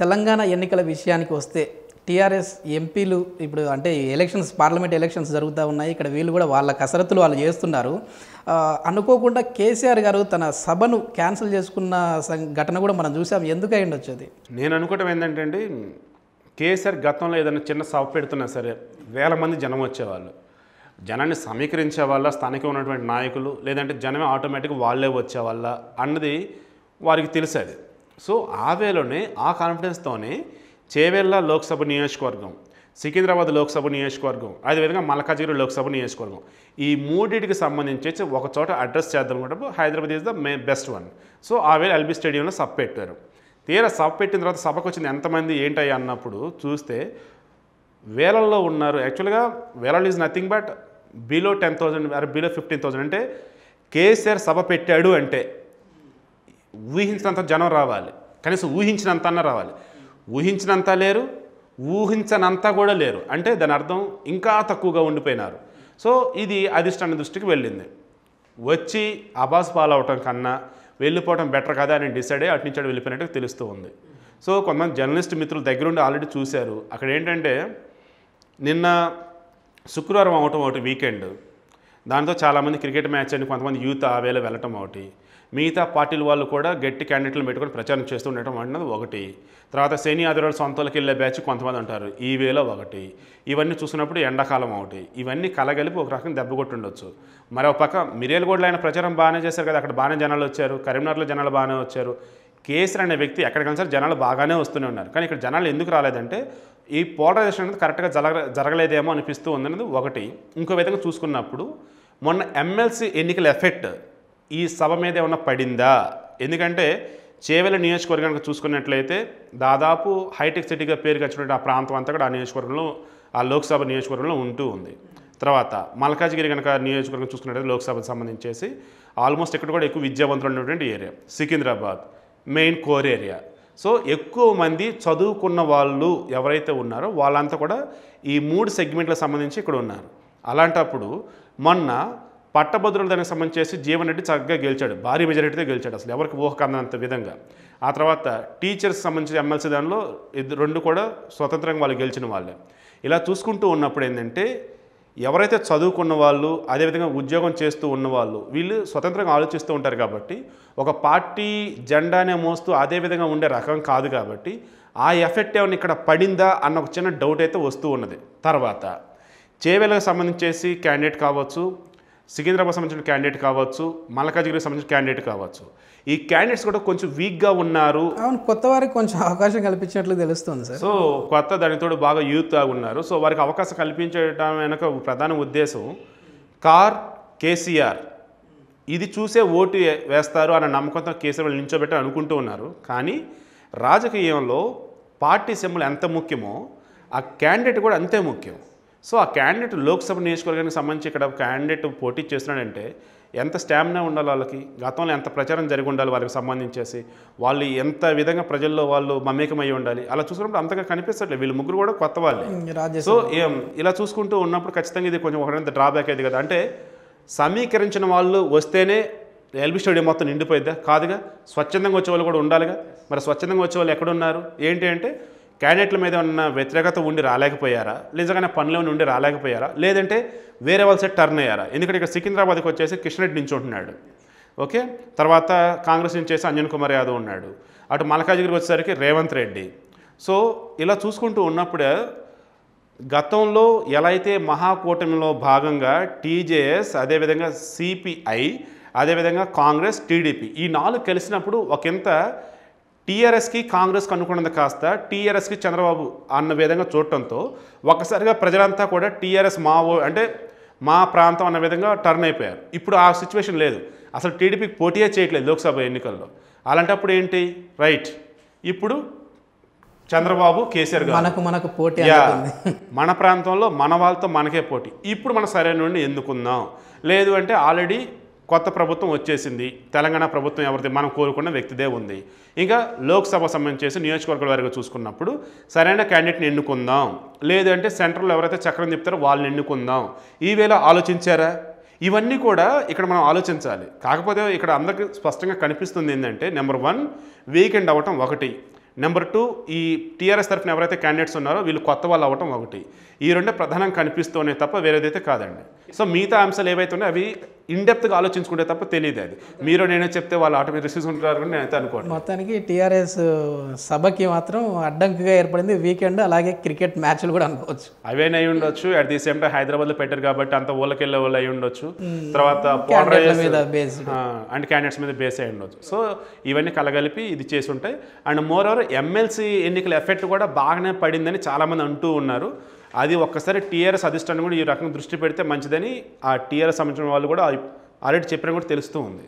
తెలంగాణ ఎన్నికల విషయానికి వస్తే టీఆర్ఎస్ ఎంపీలు ఇప్పుడు అంటే ఎలక్షన్స్ పార్లమెంట్ ఎలక్షన్స్ జరుగుతూ ఉన్నాయి. ఇక్కడ వీళ్ళు కూడా వాళ్ళ కసరత్తులు వాళ్ళు చేస్తున్నారు. అనుకోకుండా కేసీఆర్ గారు తన సభను క్యాన్సిల్ చేసుకున్న ఘటన కూడా మనం చూసాం. ఎందుకు అయి ఉండొచ్చు అది? నేను అనుకోవటం ఏంటంటే అండి, కేసీఆర్ గతంలో ఏదైనా చిన్న సభ పెడుతున్నా సరే వేల మంది జనం వచ్చేవాళ్ళు. జనాన్ని సమీకరించే వాళ్ళ స్థానికంగా ఉన్నటువంటి నాయకులు, లేదంటే జనమే ఆటోమేటిక్గా వాళ్ళే వచ్చేవాళ్ళ అన్నది వారికి తెలిసేది. సో ఆ వేలోనే ఆ కాన్ఫిడెన్స్తోనే చేవెళ్ళ లోక్సభ నియోజకవర్గం, సికింద్రాబాద్ లోక్సభ నియోజకవర్గం, అదేవిధంగా మల్కాజిగిరి లోక్సభ నియోజకవర్గం, ఈ మూడింటికి సంబంధించి ఒక చోట అడ్రస్ చేద్దాం అనుకుంటే Hyderabad is the best one. So ఆ వేళ ఎల్బీ స్టేడియంలో సభ పెట్టారు. తీరా సభ పెట్టిన తర్వాత సభకు వచ్చింది ఎంతమంది ఏంటయ్యా అన్నప్పుడు చూస్తే వేలల్లో ఉన్నారు. యాక్చువల్గా వేలల్లో is nothing but below 10,000 or below 15,000. అంటే కేసీఆర్ సభ పెట్టాడు అంటే ఊహించినంత జనం రావాలి, కనీసం ఊహించినంత అన్న రావాలి. ఊహించినంత లేరు, ఊహించనంతా కూడా లేరు. అంటే దాని అర్థం ఇంకా తక్కువగా ఉండిపోయినారు. సో ఇది అధిష్టాన దృష్టికి వెళ్ళింది. వచ్చి అబాస్ పాలవటం కన్నా వెళ్ళిపోవడం బెటర్ కదా అని డిసైడ్ అయ్యి అటు నుంచి అటు వెళ్ళిపోయినట్టు తెలుస్తూ ఉంది. సో కొంతమంది జర్నలిస్ట్ మిత్రులు దగ్గరుండి ఆల్రెడీ చూశారు. అక్కడ ఏంటంటే నిన్న శుక్రవారం అవటం ఒకటి వీకెండ్, దాంతో చాలామంది క్రికెట్ మ్యాచ్ అని కొంతమంది యూత్ ఆ వేళ వెళ్ళటం ఒకటి, మిగతా పార్టీల వాళ్ళు కూడా గట్టి క్యాండిడేట్లను పెట్టుకొని ప్రచారం చేస్తూ ఉండటం అన్నది ఒకటి, తర్వాత శని ఆదివారాలు సొంతలకు వెళ్ళే బ్యాచ్ కొంతమంది ఉంటారు ఈ వేలో ఒకటి, ఇవన్నీ చూసినప్పుడు ఎండాకాలం ఒకటి, ఇవన్నీ కలగలిపి ఒక రకంగా దెబ్బ కొట్టుండొచ్చు. మరో పక్క మిర్యాలగూడలో ఆయన ప్రచారం బాగానే చేశారు కదా, అక్కడ బాగానే జనాలు వచ్చారు. కరీంనగర్లో జనాలు బాగానే వచ్చారు. కేసీఆర్ అనే వ్యక్తి ఎక్కడికైనా సరే జనాలు బాగానే వస్తూనే ఉన్నారు. కానీ ఇక్కడ జనాలు ఎందుకు రాలేదంటే ఈ పోలరైజేషన్ అనేది కరెక్ట్గా జరగలేదేమో అనిపిస్తూ ఉందనేది ఒకటి. ఇంకో విధంగా చూసుకున్నప్పుడు మొన్న ఎమ్మెల్సీ ఎన్నికల ఎఫెక్ట్ ఈ సభ మీద ఏమన్నా పడిందా? ఎందుకంటే చేవెళ్ళ నియోజకవర్గానికి చూసుకున్నట్లయితే దాదాపు హైటెక్ సిటీగా పేరు వచ్చినట్టు ఆ ప్రాంతం అంతా కూడా ఆ నియోజకవర్గంలో, ఆ లోక్సభ నియోజకవర్గంలో ఉంటూ ఉంది. తర్వాత మల్కాజిగిరి కనుక నియోజకవర్గం చూసుకున్నట్లయితే లోక్సభకు సంబంధించేసి ఆల్మోస్ట్ ఇక్కడ కూడా ఎక్కువ విద్యావంతులు ఉన్నటువంటి area. Secunderabad main core area. So ఎక్కువ మంది చదువుకున్న వాళ్ళు ఎవరైతే ఉన్నారో వాళ్ళంతా కూడా ఈ 3 సెగ్మెంట్లకు సంబంధించి ఇక్కడ ఉన్నారు. అలాంటప్పుడు మొన్న పట్టభద్రుల దానికి సంబంధించి జీవన్ రెడ్డి చక్కగా గెలిచాడు, భారీ మెజారిటీతో గెలిచాడు, అసలు ఎవరికి ఊహ కందనంత విధంగా. ఆ తర్వాత టీచర్స్ సంబంధించిన ఎమ్మెల్సీ దానిలో 2 కూడా స్వతంత్రంగా వాళ్ళు గెలిచిన వాళ్ళే. ఇలా చూసుకుంటూ ఉన్నప్పుడు ఏంటంటే ఎవరైతే చదువుకున్న వాళ్ళు, అదేవిధంగా ఉద్యోగం చేస్తూ ఉన్నవాళ్ళు, వీళ్ళు స్వతంత్రంగా ఆలోచిస్తూ ఉంటారు కాబట్టి ఒక పార్టీ జెండానే మోస్తూ అదేవిధంగా ఉండే రకం కాదు కాబట్టి ఆ ఎఫెక్ట్ ఏమైనా ఇక్కడ పడిందా అన్న ఒక చిన్న డౌట్ అయితే వస్తూ ఉన్నది. తర్వాత చేవెళ్ళకు సంబంధించేసి క్యాండిడేట్ కావచ్చు, సికింద్రాబాద్ సంబంధించిన క్యాండిడేట్ కావచ్చు, మల్కాజిగిరికి సంబంధించిన క్యాండిడేట్ కావచ్చు, ఈ క్యాండిడేట్స్ కూడా కొంచెం వీక్గా ఉన్నారు. అవును, కొత్త వారికి కొంచెం అవకాశం కల్పించినట్లు తెలుస్తుంది సార్. సో కొత్త దానితో బాగా యూత్గా ఉన్నారు. సో వారికి అవకాశం కల్పించడం వెనక ప్రధాన ఉద్దేశం కార్ కేసీఆర్ ఇది చూసే ఓటు వేస్తారు అన్న నమ్మకంతో కేసీఆర్ వాళ్ళు నిల్చోబెట్టి అనుకుంటూ ఉన్నారు. కానీ రాజకీయంలో పార్టీ సింబల్ ఎంత ముఖ్యమో ఆ క్యాండిడేట్ కూడా అంతే ముఖ్యం. సో ఆ క్యాండిడేట్ లోక్సభ నియోజకవర్గానికి సంబంధించి ఇక్కడ క్యాండిడేట్ పోటీ చేస్తున్నాడంటే ఎంత స్టామినా ఉండాలి వాళ్ళకి, గతంలో ఎంత ప్రచారం జరిగి ఉండాలి వాళ్ళకి సంబంధించేసి, వాళ్ళు ఎంత విధంగా ప్రజల్లో వాళ్ళు మమేకమై ఉండాలి. అలా చూసుకున్నప్పుడు అంతగా కనిపిస్తట్లేదు. వీళ్ళు ముగ్గురు కూడా కొత్త వాళ్ళే. సో ఇలా చూసుకుంటూ ఉన్నప్పుడు ఖచ్చితంగా ఇది కొంచెం ఒకటంత డ్రాబ్యాక్ అయింది కదా. అంటే సమీకరించిన వాళ్ళు వస్తేనే ఎల్బీ స్టేడియం మొత్తం నిండిపోయిద్దా? కాదుగా. స్వచ్ఛందంగా వచ్చే వాళ్ళు కూడా ఉండాలిగా. మరి స్వచ్ఛందంగా వచ్చే వాళ్ళు ఎక్కడున్నారు? ఏంటి అంటే క్యాండిడేట్ల మీద ఉన్న వ్యతిరేకత ఉండి రాలేకపోయారా, నిజంగానే పనిలో ఉండి రాలేకపోయారా, లేదంటే వేరే వాళ్ళ సైడ్ టర్న్ అయ్యారా? ఎందుకంటే ఇక్కడ సికింద్రాబాద్కి వచ్చేసి కిషన్ రెడ్డి నుంచి ఉంటున్నాడు, ఓకే. తర్వాత కాంగ్రెస్ నుంచి చేసి అంజన్ కుమార్ యాదవ్ ఉన్నాడు, అటు మల్కాజిగిరికి వచ్చేసరికి రేవంత్ రెడ్డి. సో ఇలా చూసుకుంటూ ఉన్నప్పుడే గతంలో ఎలా అయితే మహాకూటమిలో భాగంగా టీజేఎస్, అదేవిధంగా సిపిఐ, అదేవిధంగా కాంగ్రెస్, టీడీపీ ఈ 4 కలిసినప్పుడు ఒకంత టీఆర్ఎస్కి కాంగ్రెస్కి అనుకున్నది కాస్త టీఆర్ఎస్కి చంద్రబాబు అన్న విధంగా చూడటంతో ఒక్కసారిగా ప్రజలంతా కూడా టీఆర్ఎస్ అంటే మా ప్రాంతం అన్న విధంగా టర్న్ అయిపోయారు. ఇప్పుడు ఆ సిచ్యువేషన్ లేదు. అసలు టీడీపీకి పోటీయే చేయట్లేదు లోక్సభ ఎన్నికల్లో. అలాంటప్పుడు ఏంటి రైట్, ఇప్పుడు చంద్రబాబు కేసీఆర్ గారు మనకు పోటీ, మన ప్రాంతంలో మన వాళ్ళతో మనకే పోటీ. ఇప్పుడు మన సరైన నుండి ఎన్నుకుందాం. లేదు అంటే ఆల్రెడీ కొత్త ప్రభుత్వం వచ్చేసింది, తెలంగాణ ప్రభుత్వం ఎవరిది మనం కోరుకున్న వ్యక్తిదే ఉంది. ఇంకా లోక్సభ సంబంధించేసి నియోజకవర్గాల వారిగా చూసుకున్నప్పుడు సరైన క్యాండిడేట్ని ఎన్నుకుందాం, లేదంటే సెంట్రల్లో ఎవరైతే చక్రం తిప్పుతారో వాళ్ళని ఎన్నుకుందాం. ఈ వేళ ఆలోచించారా? ఇవన్నీ కూడా ఇక్కడ మనం ఆలోచించాలి. కాకపోతే ఇక్కడ అందరికీ స్పష్టంగా కనిపిస్తుంది ఏంటంటే నెంబర్ 1 వీకెండ్ అవ్వటం ఒకటి, నెంబర్ 2 ఈ టీఆర్ఎస్ తరఫున ఎవరైతే క్యాండిడేట్స్ ఉన్నారో వీళ్ళు కొత్త వాళ్ళు అవ్వటం ఒకటి. ఈ రెండే ప్రధానంగా కనిపిస్తూనే తప్ప వేరేదైతే కాదండి. సో మిగతా అంశాలు ఏవైతే ఉన్నాయో అవి ఇన్డెప్త్గా ఆలోచించుకుంటే తప్ప తెలియదు. అది మీరు నేనే చెప్తే వాళ్ళు ఆటోమేటిక్ తీసుకుంటారు అని నేనైతే అనుకోండి. మొత్తానికి టీఆర్ఎస్ సభకి మాత్రం అడ్డంకిగా ఏర్పడింది వీకెండ్, అలాగే క్రికెట్ మ్యాచ్లు కూడా అనుకోవచ్చు. అవేనా అయి ఉండొచ్చు. అట్ ది సేమ్ టైం హైదరాబాద్లో పెట్టారు కాబట్టి అంత ఊళ్ళకెళ్ళే వాళ్ళు అయి ఉండొచ్చు. తర్వాత మీద బేస్ అండ్ క్యాండిడేట్స్ మీద బేస్ అయి ఉండొచ్చు. సో ఇవన్నీ కలగలిపి ఇది చేసి ఉంటాయి. అండ్ మోర్ ఓవర్ ఎమ్మెల్సీ ఎన్నికల ఎఫెక్ట్ కూడా బాగానే పడిందని చాలామంది అంటూ ఉన్నారు. అది ఒక్కసారి టీఆర్ఎస్ అధిష్టానం కూడా ఈ రకంగా దృష్టి పెడితే మంచిదని ఆ టీఆర్ఎస్ సంబంధించిన వాళ్ళు కూడా ఆల్రెడీ చెప్పిన కూడా తెలుస్తూ ఉంది.